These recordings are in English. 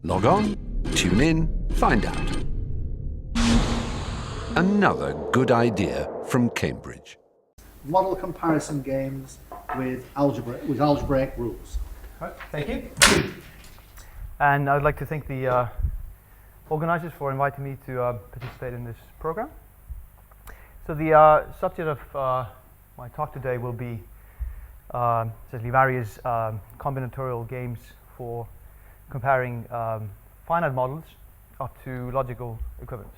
Log on, tune in, find out. Another good idea from Cambridge. Model comparison games with algebraic rules. All right, thank you. And I'd like to thank the organizers for inviting me to participate in this program. So the subject of my talk today will be essentially various combinatorial games for comparing finite models up to logical equivalence.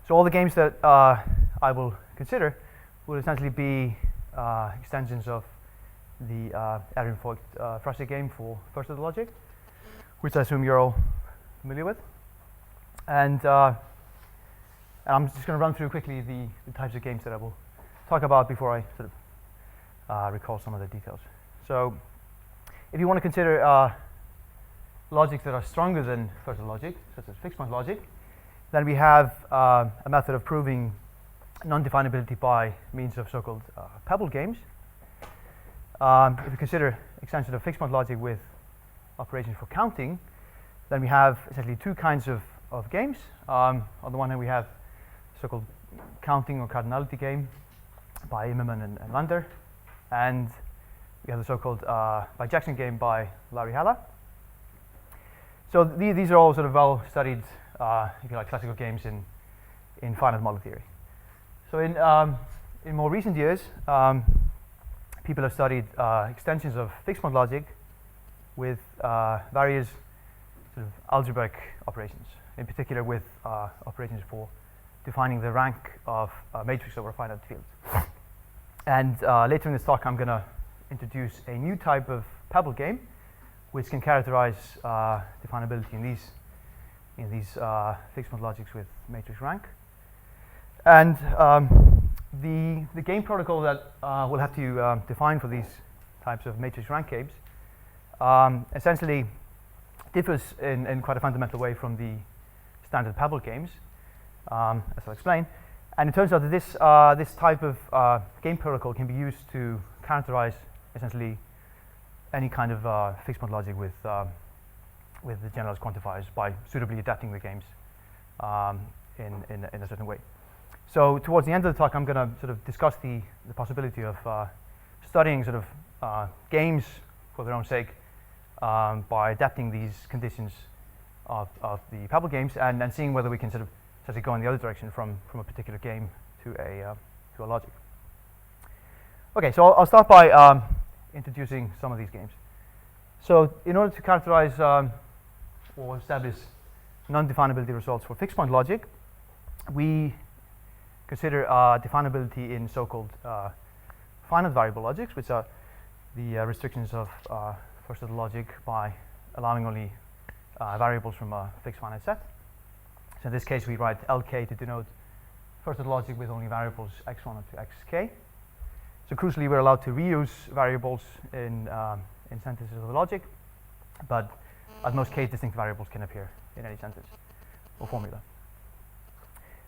So all the games that I will consider will essentially be extensions of the Ehrenvoigt game for first order logic, which I assume you're all familiar with. And I'm just going to run through quickly the types of games that I will talk about before I sort of recall some of the details. So if you want to consider logics that are stronger than first order logic, such as fixed point logic, then we have a method of proving non-definability by means of so-called pebble games. If you consider extension of fixed point logic with operations for counting, then we have essentially two kinds of games. On the one hand, we have so-called counting or cardinality game by Immermann and Lander, and we have the so-called bijection game by Larry Halla. So these are all sort of well-studied, if you like, classical games in finite model theory. So in more recent years, people have studied extensions of fixed point logic with various sort of algebraic operations, in particular with operations for defining the rank of a matrix over a finite field. And later in this talk, I'm going to introduce a new type of pebble game, which can characterize definability in these fixed point logics with matrix rank. And the game protocol that we'll have to define for these types of matrix rank games essentially differs in quite a fundamental way from the standard pebble games, as I'll explain. And it turns out that this type of game protocol can be used to characterize essentially any kind of fixed point logic with the generalized quantifiers by suitably adapting the games in a certain way. So towards the end of the talk, I'm going to sort of discuss the possibility of studying sort of games for their own sake by adapting these conditions of the pebble games and seeing whether we can sort of essentially go in the other direction from a particular game to a logic. Okay, so I'll start by introducing some of these games. So in order to characterize or establish non-definability results for fixed point logic, we consider definability in so-called finite variable logics, which are the restrictions of first order logic by allowing only variables from a fixed finite set. So in this case, we write LK to denote first order logic with only variables x1 up to xk. So crucially, we're allowed to reuse variables in sentences of the logic, but at most case, distinct variables can appear in any sentence or formula.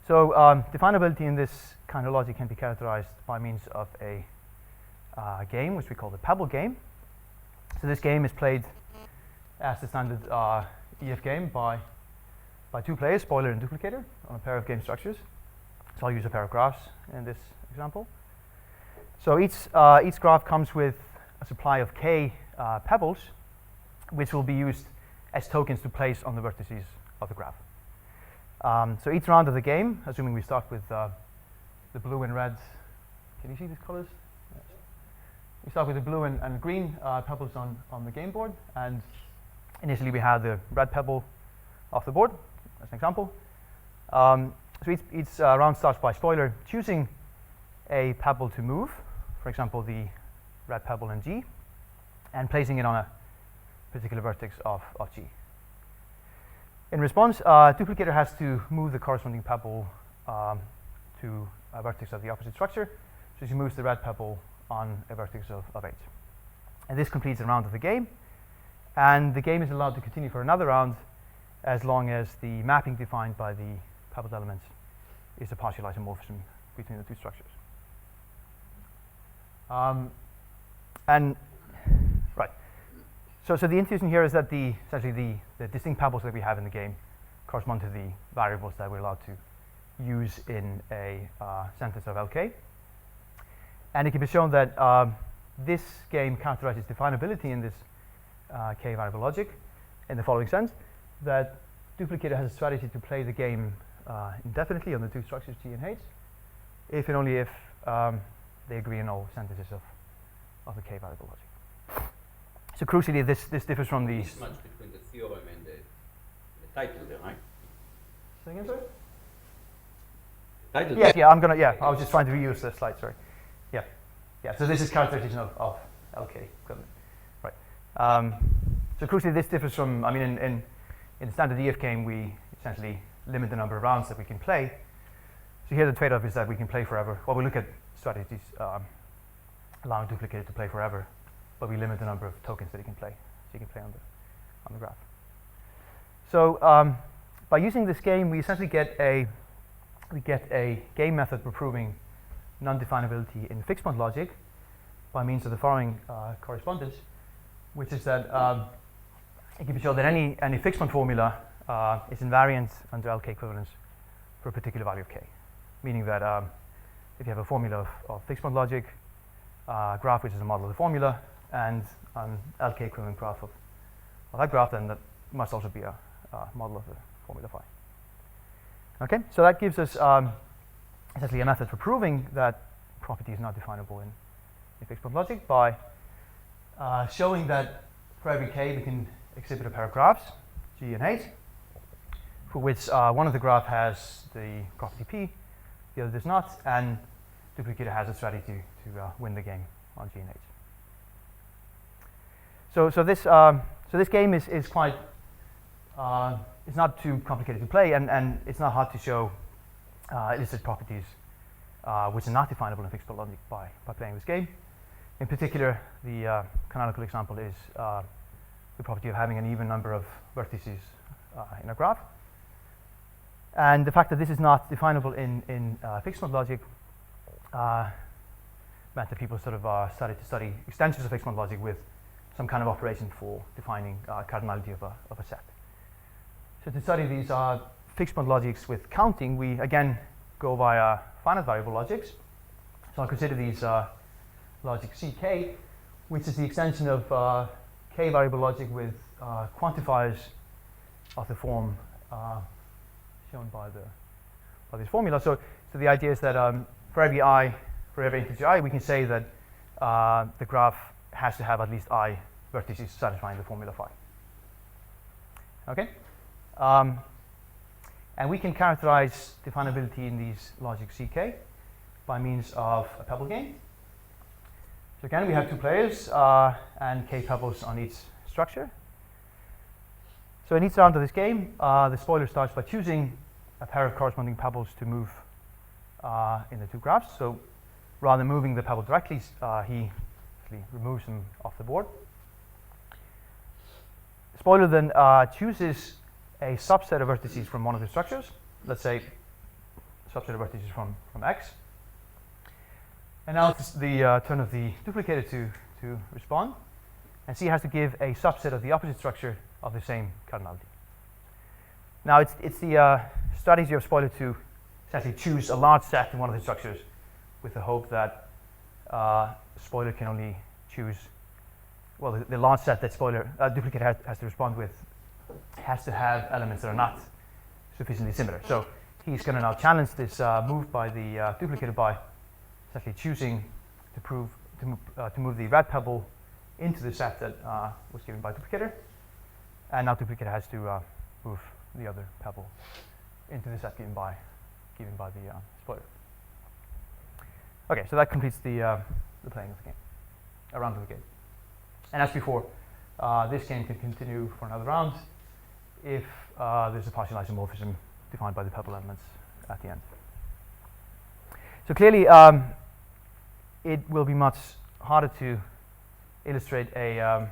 So definability in this kind of logic can be characterized by means of a game, which we call the pebble game. So this game is played as the standard EF game by two players, spoiler and duplicator, on a pair of game structures. So I'll use a pair of graphs in this example. So each graph comes with a supply of k pebbles, which will be used as tokens to place on the vertices of the graph. So each round of the game, assuming we start with the blue and red, can you see these colors? Yes. We start with the blue and green pebbles on the game board, and initially we have the red pebble off the board, as an example. So each round starts by spoiler choosing a pebble to move, for example, the red pebble in G, and placing it on a particular vertex of G. In response, duplicator has to move the corresponding pebble to a vertex of the opposite structure. So she moves the red pebble on a vertex of H. And this completes a round of the game. And the game is allowed to continue for another round as long as the mapping defined by the pebbled elements is a partial isomorphism between the two structures. So the intuition here is that essentially the distinct pebbles that we have in the game correspond to the variables that we're allowed to use in a sentence of LK. And it can be shown that this game characterizes definability in this K variable logic in the following sense, that duplicator has a strategy to play the game indefinitely on the two structures G and H, if and only if they agree in all sentences of the K variable logic. So crucially, this differs from the... This much between the theorem and the title there, right? Say again, sorry? Title. Yes, yeah, I'm gonna, yeah, I was just trying to reuse the slide, sorry. Yeah, yeah, so this is characterization of LK equivalent, right. So crucially, this differs from, I mean, in the standard EF game, we essentially limit the number of rounds that we can play. So here the trade-off is that we can play forever. Well, we look at strategies allowing duplicator to play forever, but we limit the number of tokens that you can play, so you can play on the graph. So by using this game, we essentially get a game method for proving non-definability in fixed point logic by means of the following correspondence, which is that it can be shown that any fixed point formula is invariant under LK equivalence for a particular value of k, meaning that if you have a formula of fixed point logic, graph which is a model of the formula, and an LK equivalent graph of that graph, then that must also be a model of the formula phi. Okay, so that gives us essentially a method for proving that property is not definable in fixed point logic by showing that for every k we can exhibit a pair of graphs, G and H, for which one of the graph has the property P, the other does not, and duplicator has a strategy to win the game on G and H. So this game is quite it's not too complicated to play, and it's not hard to show illicit properties which are not definable in fixed point logic by playing this game. In particular, the canonical example is the property of having an even number of vertices in a graph. And the fact that this is not definable in fixed point logic meant that people sort of started to study extensions of fixed point logic with some kind of operation for defining cardinality of a set. So to study these fixed point logics with counting, we again go via finite variable logics. So I'll consider these logic CK, which is the extension of K variable logic with quantifiers of the form shown by this formula. So the idea is that for every integer I, we can say that the graph has to have at least I vertices satisfying the formula phi. Okay, and we can characterize definability in these logic CK by means of a pebble game. So again, we have two players and k pebbles on each structure. So in each round of this game, the spoiler starts by choosing a pair of corresponding pebbles to move in the two graphs. So rather than moving the pebble directly, he actually removes them off the board. Spoiler then chooses a subset of vertices from one of the structures. Let's say a subset of vertices from X. And now it's the turn of the duplicator to respond. And C has to give a subset of the opposite structure of the same cardinality. Now it's the strategy of spoiler to essentially choose a large set in one of the structures with the hope that spoiler can only choose, well, the large set that spoiler duplicator has to respond with has to have elements that are not sufficiently similar. So he's going to now challenge this move by the duplicator by essentially choosing to move the red pebble into the set that was given by duplicator, and now duplicator has to move the other pebble into the set given by the spoiler. Okay, so that completes the playing of the game, a round of the game. And as before, this game can continue for another round if there's a partial isomorphism defined by the pebble elements at the end. So clearly, it will be much harder to illustrate a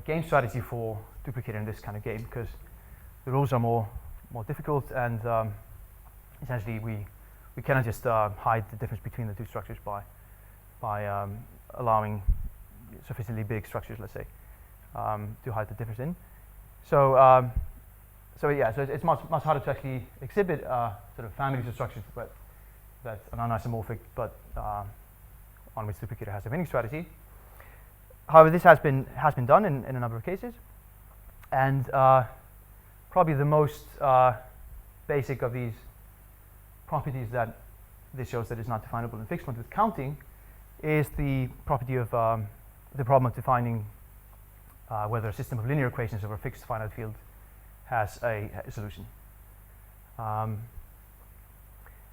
game strategy for duplicator in this kind of game because the rules are more difficult, and essentially we cannot just hide the difference between the two structures by allowing sufficiently big structures, let's say. to hide the difference in. So, so it's much harder to actually exhibit sort of families of structures that are non-isomorphic, but on which the duplicator has a winning strategy. However, this has been done in a number of cases, and probably the most basic of these properties that this shows that is not definable in fixed point with counting is the property of the problem of defining whether a system of linear equations over a fixed finite field has a solution.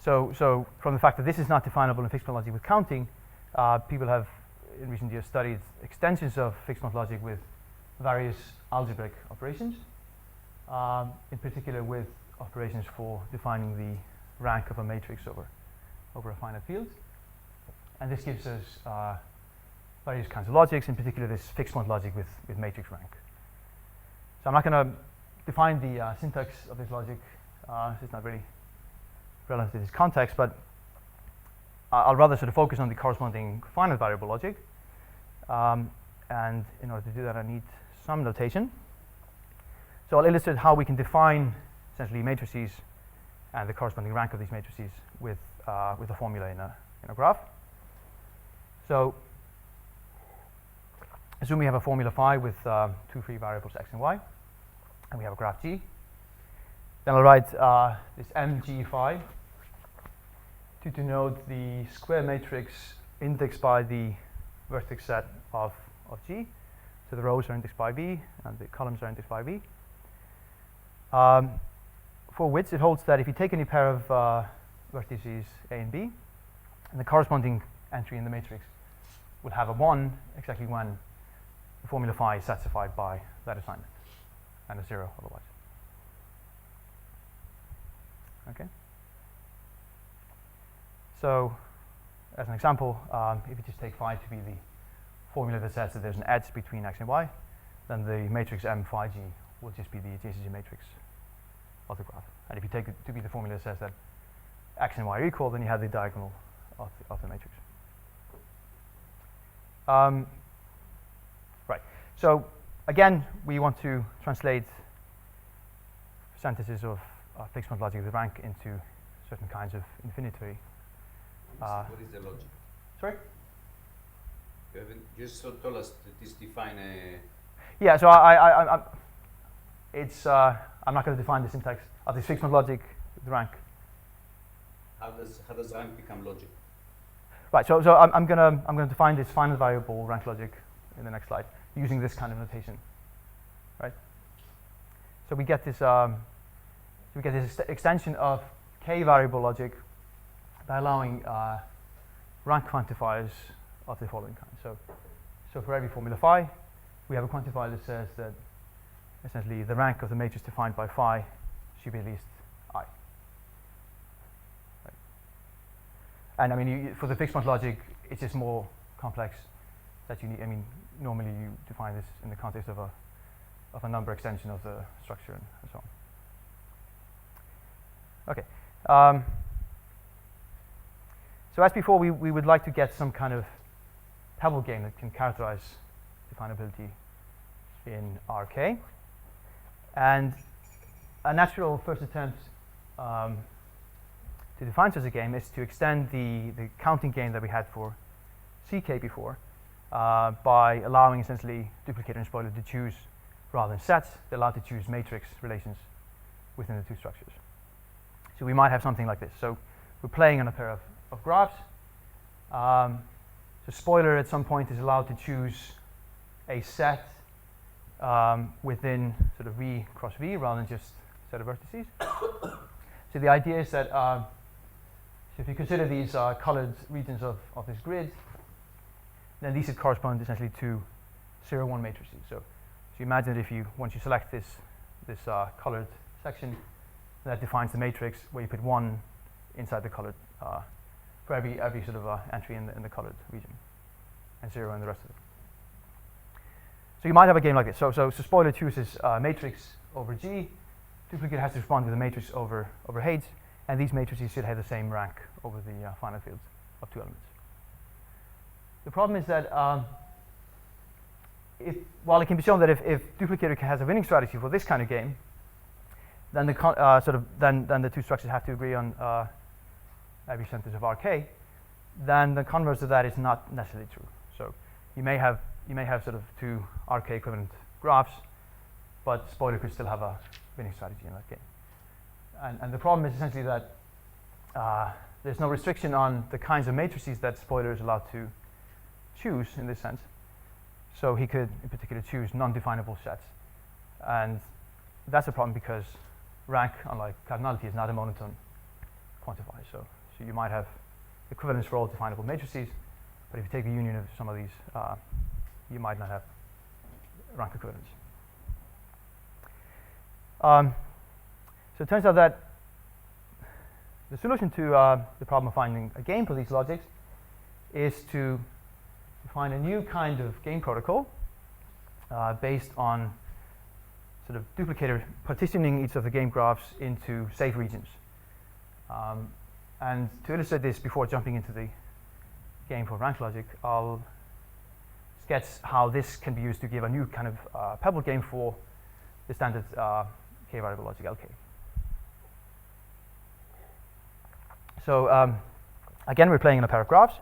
So from the fact that this is not definable in fixed point logic with counting, people have in recent years studied extensions of fixed point logic with various algebraic operations, in particular with operations for defining the rank of a matrix over a finite field. And this gives us various kinds of logics, in particular this fixed point logic with matrix rank. So I'm not going to define the syntax of this logic. This is not really relevant to this context, but I'll rather sort of focus on the corresponding finite variable logic. And in order to do that, I need some notation. So I'll illustrate how we can define essentially matrices and the corresponding rank of these matrices with a formula in a graph. So assume we have a formula phi with two free variables x and y, and we have a graph G. Then I'll write this mg phi to denote the square matrix indexed by the vertex set of G. So the rows are indexed by B and the columns are indexed by B. For which it holds that if you take any pair of vertices A and B, and the corresponding entry in the matrix will have a 1 exactly when the formula phi is satisfied by that assignment, and a 0 otherwise. Okay. So, as an example, if you just take phi to be the formula that says that there's an edge between x and y, then the matrix M phi G will just be the adjacency matrix of the graph. And if you take it to be the formula that says that x and y are equal, then you have the diagonal of the matrix. Right. So again, we want to translate sentences of fixed point logic with rank into certain kinds of infinitary. What is the logic? Sorry? You haven't just told us that this define a... Yeah, so I'm not going to define the syntax of this fixed point logic with rank. How does rank become logic? Right. So I'm going to define this finite variable rank logic in the next slide using this kind of notation. Right. So we get this extension of k variable logic by allowing rank quantifiers of the following kind. So for every formula phi, we have a quantifier that says that essentially the rank of the matrix defined by phi should be at least I. Right. And I mean, for the fixed point logic, it's just more complex that you need. I mean, normally you define this in the context of a number extension of the structure and so on. Okay. So as before, we would like to get some kind of pebble game that can characterize definability in RK. And a natural first attempt to define such a game is to extend the counting game that we had for CK before by allowing essentially duplicator and spoiler to choose, rather than sets, they're allowed to choose matrix relations within the two structures. So we might have something like this. So we're playing on a pair of graphs. So spoiler at some point is allowed to choose a set within sort of V cross V rather than just a set of vertices. So the idea is that so if you consider these colored regions of this grid, then these would correspond essentially to 0, 1 matrices. So you imagine that once you select this colored section, that defines the matrix where you put 1 inside the colored for every sort of entry in the colored region, and 0 in the rest of it. So you might have a game like this. So spoiler chooses matrix over G, duplicate has to respond with a matrix over H, and these matrices should have the same rank over the finite fields of 2 elements. The problem is that while it can be shown that if duplicator has a winning strategy for this kind of game, then then the two structures have to agree on every sentence of RK. Then the converse of that is not necessarily true. So you may have sort of two RK equivalent graphs, but spoiler could still have a winning strategy in that game. And the problem is essentially that there's no restriction on the kinds of matrices that spoiler is allowed to choose in this sense. So he could, in particular, choose non-definable sets. And that's a problem because rank, unlike cardinality, is not a monotone quantifier. So you might have equivalence for all definable matrices, but if you take a union of some of these, you might not have rank equivalence. So it turns out that the solution to the problem of finding a game for these logics is to define a new kind of game protocol based on sort of duplicator partitioning each of the game graphs into safe regions. And to illustrate this, before jumping into the game for rank logic, I'll sketch how this can be used to give a new kind of pebble game for the standard k-variable logic LK. So again, we're playing in a pair of graphs.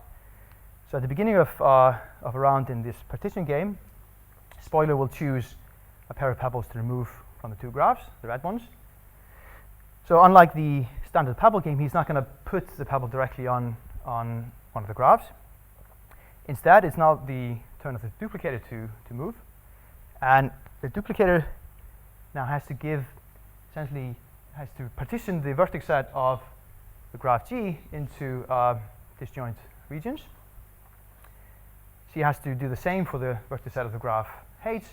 So at the beginning of a round in this partition game, spoiler will choose a pair of pebbles to remove from the two graphs, the red ones. So unlike the standard pebble game, he's not going to put the pebble directly on one of the graphs. Instead, it's now the turn of the duplicator to move. And the duplicator now has to partition the vertex set of the graph G into disjoint regions. She has to do the same for the vertex set of the graph H,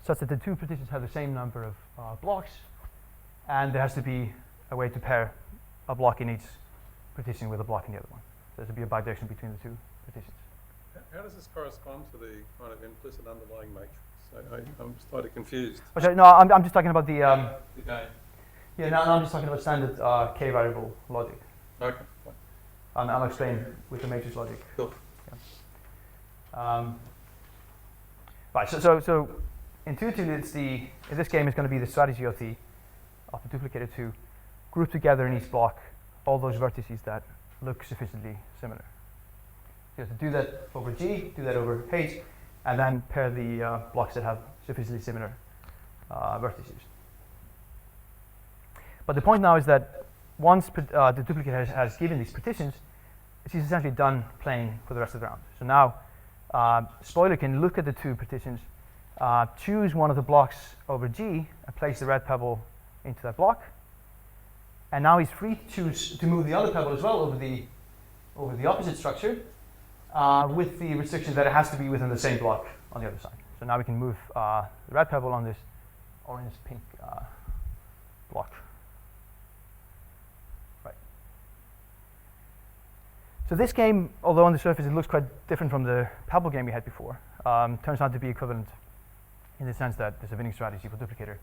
such that the two partitions have the same number of blocks, and there has to be a way to pair a block in each partition with a block in the other one. So there has to be a bidirection between the two partitions. How does this correspond to the kind of implicit underlying matrix? I'm slightly confused. Oh, sorry, no, I'm just talking about the Okay. yeah. Now I'm just talking about standard k-variable logic. Okay. And I'll explain with the matrix logic. Cool. Right. So intuitively, in this game, it's going to be the strategy of the duplicator to group together in each block all those vertices that look sufficiently similar. So you have to do that over G, do that over H, and then pair the blocks that have sufficiently similar vertices. But the point now is that once the duplicator has given these partitions, she's essentially done playing for the rest of the round. So now spoiler can look at the two partitions, choose one of the blocks over G, and place the red pebble into that block. And now he's free to choose to move the other pebble as well over the opposite structure, with the restriction that it has to be within the same block on the other side. So now we can move the red pebble on this orange-pink block. Right. So this game, although on the surface it looks quite different from the pebble game we had before, turns out to be equivalent in the sense that there's a winning strategy for duplicator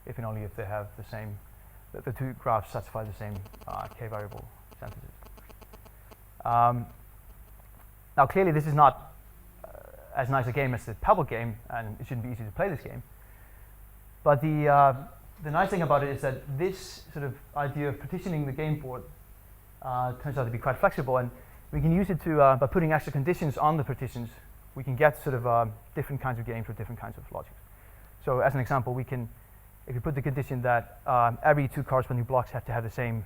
if and only if they have the same, the two graphs satisfy the same k-variable sentences. Now clearly this is not as nice a game as the pebble game, and it shouldn't be easy to play this game. But the nice thing about it is that this sort of idea of partitioning the game board turns out to be quite flexible, and we can use it to, by putting extra conditions on the partitions, we can get sort of different kinds of games for different kinds of logics. So as an example, we can, if you put the condition that every two corresponding blocks have to have the same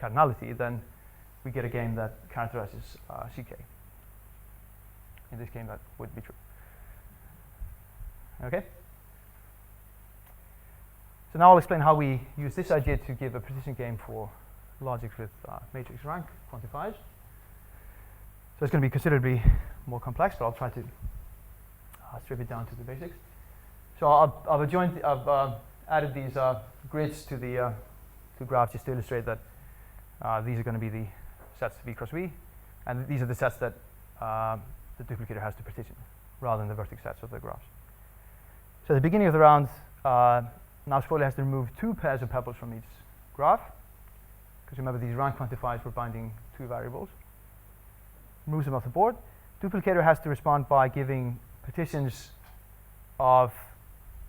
cardinality, then we get a game that characterizes CK. In this game, that would be true. Okay? So now I'll explain how we use this idea to give a partition game for logics with matrix rank quantifiers. So it's going to be considerably more complex, but I'll try to strip it down to the basics. So I've added these grids to the two graphs just to illustrate that these are going to be the sets V cross V, and these are the sets that the duplicator has to partition, rather than the vertex sets of the graphs. So at the beginning of the round, now spoiler has to remove two pairs of pebbles from each graph, because remember these rank quantifiers were binding two variables. Removes them off the board. Duplicator has to respond by giving partitions of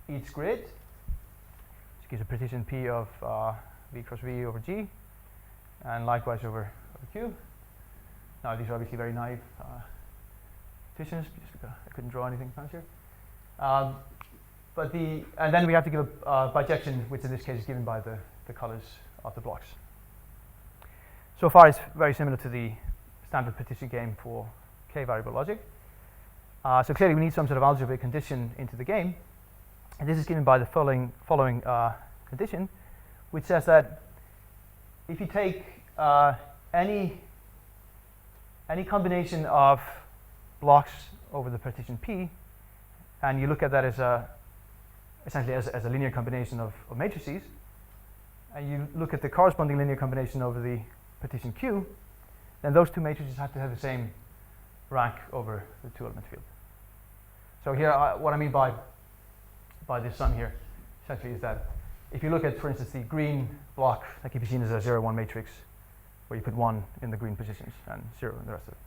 each grid, which gives a partition P of V cross V over G, and likewise over Q. Now these are obviously very naive partitions, just because I couldn't draw anything fancier. And then we have to give a bijection, which in this case is given by the colors of the blocks. So far, it's very similar to the standard partition game for k-variable logic. So clearly, we need some sort of algebraic condition into the game, and this is given by the following condition, which says that if you take any combination of blocks over the partition P, and you look at that as essentially as a linear combination of matrices, and you look at the corresponding linear combination over the partition Q, then those two matrices have to have the same rank over the two-element field. So here, what I mean by this sum here, essentially, is that if you look at, for instance, the green block, that can be seen as a 0, 1 matrix, where you put 1 in the green positions and 0 in the rest of it.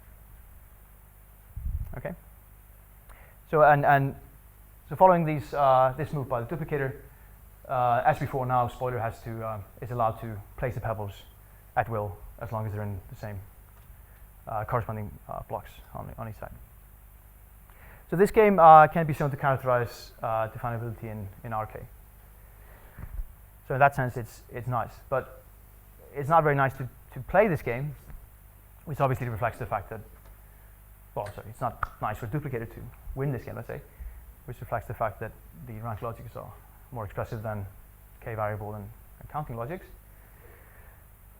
Okay. So so following these this move by the duplicator, as before, now Spoiler is allowed to place the pebbles at will as long as they're in the same corresponding blocks on each side. So this game can be shown to characterize definability in RK. So in that sense, it's nice, but it's not very nice to play this game, which obviously reflects the fact that, well, sorry, it's not nice for a duplicator to win this game, let's say, which reflects the fact that the rank logics are more expressive than k-variable and counting logics.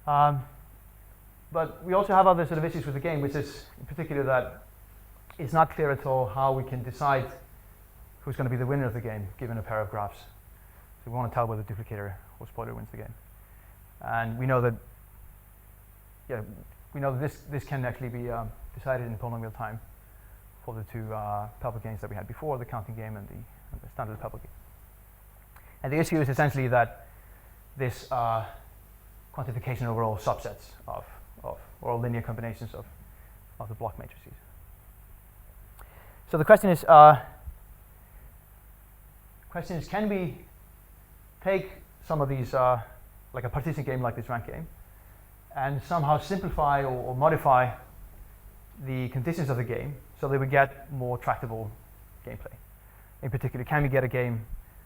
But we also have other sort of issues with the game, which is in particular that it's not clear at all how we can decide who's going to be the winner of the game given a pair of graphs. So we want to tell whether duplicator or spoiler wins the game. And we know that, this can actually be decided in polynomial time for the two pebble games that we had before, the counting game and the standard pebble game. And the issue is essentially that this quantification over all subsets of or all linear combinations of the block matrices. So the question is, can we take some of these, like a partition game like this rank game, and somehow simplify or modify the conditions of the game so that we get more tractable gameplay? In particular, can we get a game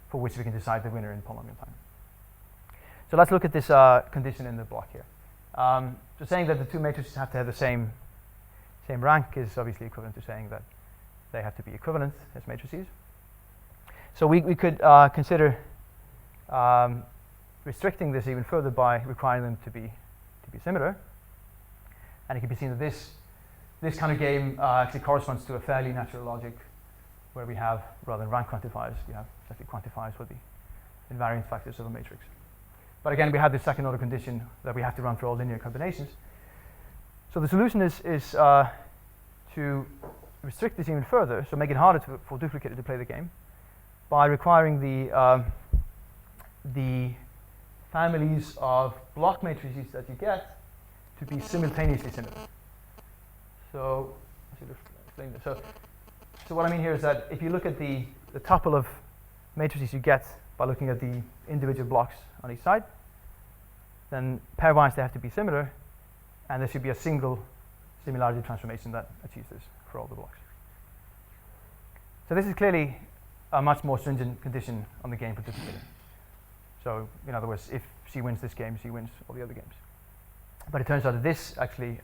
for which we can decide the winner in polynomial time? So let's look at this condition in the block here. So saying that the two matrices have to have the same rank is obviously equivalent to saying that they have to be equivalent as matrices. So we could consider restricting this even further by requiring them to be similar. And it can be seen that this kind of game actually corresponds to a fairly natural logic where we have, rather than rank quantifiers, we have actually quantifiers for the invariant factors of a matrix. But again, we have this second order condition that we have to run for all linear combinations. So the solution is to restrict this even further, so make it harder for duplicator to play the game, by requiring the families of block matrices that you get to be simultaneously similar. So I should explain this. So what I mean here is that if you look at the tuple of matrices you get by looking at the individual blocks on each side, then pairwise they have to be similar, and there should be a single similarity transformation that achieves this for all the blocks. So this is clearly a much more stringent condition on the game for duplicator. So in other words, if C wins this game, C wins all the other games. But it turns out that this actually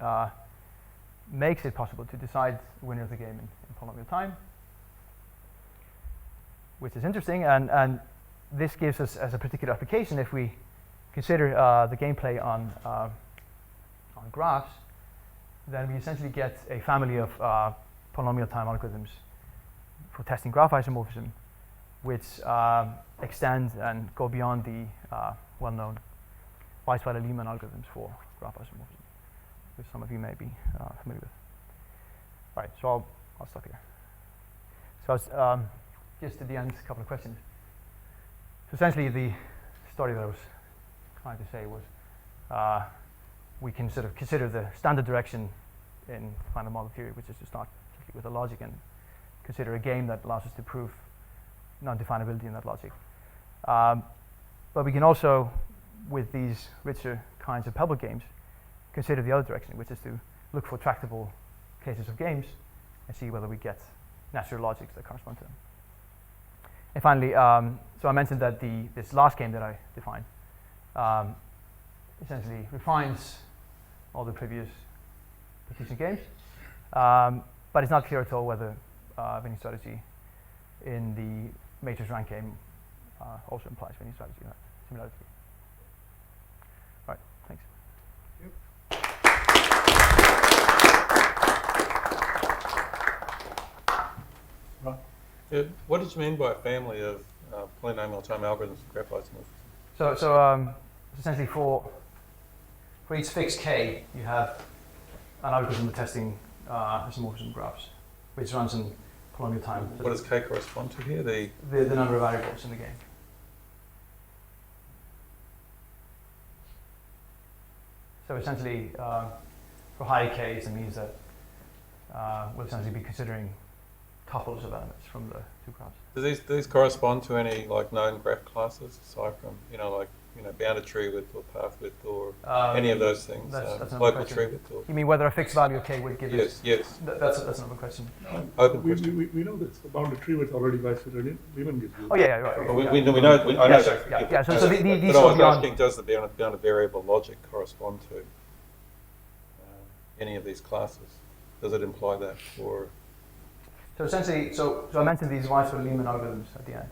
makes it possible to decide the winner of the game in polynomial time, which is interesting, and this gives us as a particular application, if we consider the gameplay on graphs, then we essentially get a family of polynomial time algorithms for testing graph isomorphism, which extend and go beyond the well-known Weisweiler-Lehmann algorithms for graph isomorphism, which some of you may be familiar with. All right, so I'll stop here. So just at the end, a couple of questions. So essentially, the story that I was trying to say was we can sort of consider the standard direction in finite model theory, which is to start with the logic and consider a game that allows us to prove non-definability in that logic. But we can also, with these richer kinds of public games, consider the other direction, which is to look for tractable cases of games and see whether we get natural logics that correspond to them. And finally, so I mentioned that this last game that I defined essentially refines all the previous partition games, but it's not clear at all whether winning strategy in the matrix rank game also implies winning strategy in that similarity. All right, thanks. What did you mean by a family of polynomial time algorithms for graph isomorphism? So essentially for each fixed k, you have an algorithm for testing isomorphism graphs, which runs in polynomial time. What does k correspond to here? The number of variables in the game. So essentially, for high k's, it means that we'll essentially be considering tuples of elements from the two graphs. Do these correspond to any like known graph classes aside from bounded tree width or path width or any of those things? That's local tree width or you mean whether a fixed value of k would give us? Yes. That's another question. Open question. We know this. The bounded tree width already by Lehman gives you. Oh yeah, right. Well, we know. I know that. Yeah. So these but I was asking, does the bounded variable logic correspond to any of these classes? Does it imply that, or? So essentially, so I mentioned these Weisser-Lehman algorithms at the end,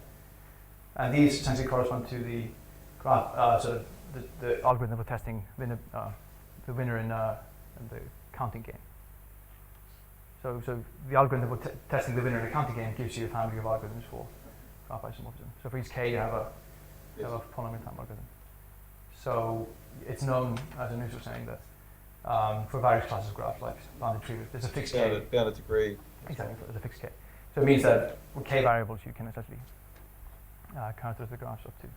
and these essentially correspond to the graph, the algorithm for testing the winner in the counting game. So the algorithm for testing the winner in the counting game gives you a family of algorithms for graph isomorphism. So for each k, you have a polynomial time algorithm. So it's known, as Anu was saying, that for various classes of graphs, like bounded tree, there's a fixed k. Bounded degree. Exactly, there's a fixed k. So it means that with k variables, you can essentially characterize the graphs up to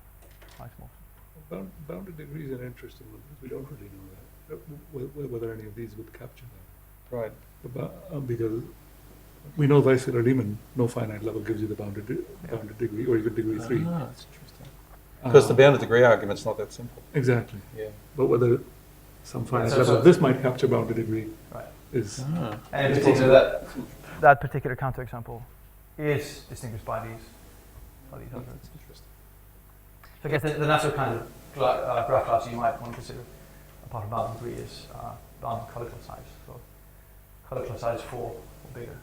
isomorphism. Bounded degree is an interesting one because we don't really know that, whether any of these would capture that. Right. Because we know Weisser-Lehman, no finite level gives you the bounded degree or even degree 3. That's interesting. Because the bounded degree argument's not that simple. Exactly. Yeah. But whether some finite So level, this might capture bounded degree Right. is. And in particular, that particular counterexample is distinguished by these algorithms. That's interesting. So I guess the natural kind of graph class you might want to consider, apart from bounded degree, is bounded color class size. So color class size 4 or bigger.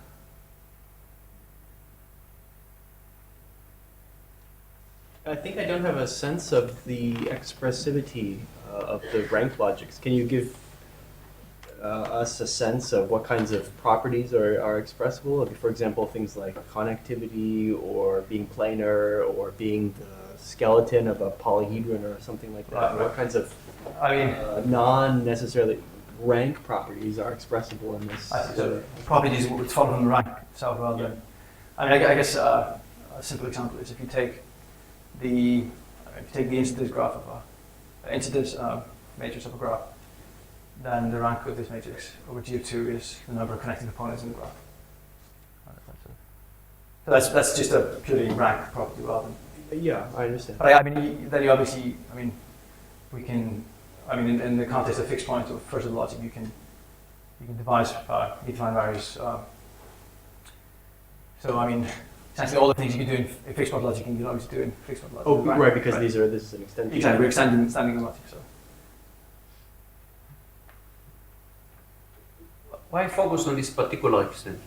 I think I don't have a sense of the expressivity of the rank logics. Can you give us a sense of what kinds of properties are expressible? For example, things like connectivity or being planar or being the skeleton of a polyhedron or something like that. Right. What kinds of non-necessarily rank properties are expressible in this? So properties would follow from the rank itself rather than. I mean, I guess a simple example is if you take the incidence graph of incidence matrix of a graph, then the rank of this matrix over G2 is the number of connecting components in the graph. So that's just a purely rank property rather than. Yeah, I understand. But I mean, then you obviously, we can, in the context of fixed point or further logic, you can devise, define various. Essentially all the things you can do in fixed point logic, you can always do in fixed point logic. Oh, right, because this is an extension. Exactly, we're extending the logic. So. Why focus on this particular extension?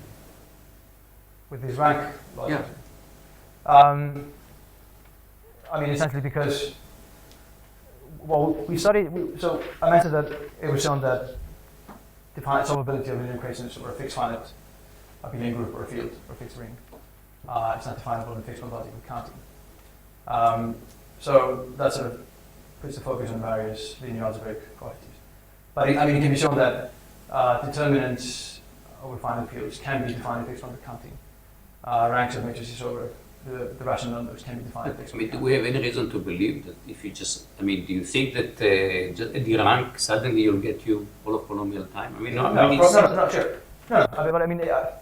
With this rank logic? Yeah. Essentially because, we studied, so I mentioned that it was shown that definite solvability of linear equations or a fixed finite abelian group or a field or a fixed ring is not definable in fixed point logic with counting. So that sort of puts the focus on various linear algebraic properties. But it can be shown that determinants over finite fields can be defined in fixed point with counting. Ranks of matrices over the rational numbers can be defined. Do we have any reason to believe that if you just, do you think that just at the rank suddenly you'll get you all of polynomial time? No, sure. No, but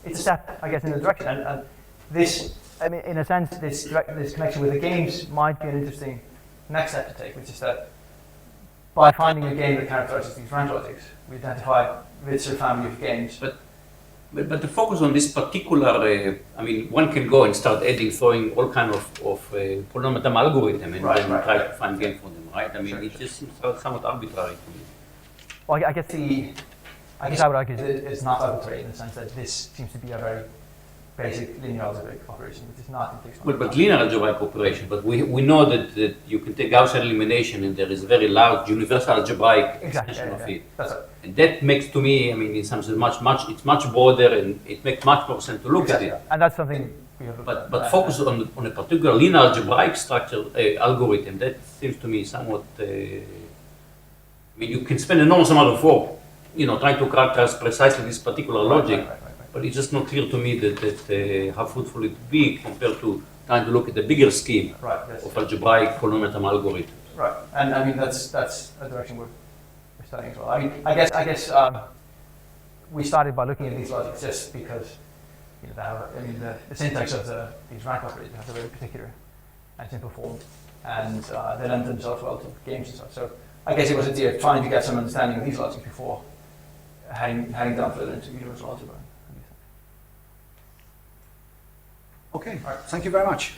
it's a step, I guess, in the direction. And this I mean, in a sense, this connection with the games might be an interesting next step to take, which is that by finding a game that characterizes these rank logics, we identify richer family of games. But the focus on this particular, I mean, one can go and start throwing all kind of polynomial algorithm and then try to find game for them, right? I mean, it just seems somewhat arbitrary to me. Well, I guess I would argue it's not arbitrary in the sense that this seems to be a very basic linear algebraic operation, which is not in fixed. But linear algebraic operation, but we know that you can take Gaussian elimination and there is a very large universal algebraic extension of it. That's right. And that makes to me, I mean, in some sense, it's much broader and it makes much more sense to look at it. And that's something we have. But focus on a particular linear algebraic structure algorithm, that seems to me somewhat, I mean, you can spend an enormous amount of work, trying to characterize precisely this particular logic. But it's just not clear to me that how fruitful it would be compared to trying to look at the bigger scheme of algebraic polynomial algorithms. Right, and I mean that's a direction we're studying as well. I mean, I guess we started by looking at these logics just because they have. I mean, the syntax of these rank operators has a very particular and simple form, and they lend themselves well to games and stuff. So I guess it was a idea of trying to get some understanding of these logics before heading down further into universal algebra. Okay, thank you very much.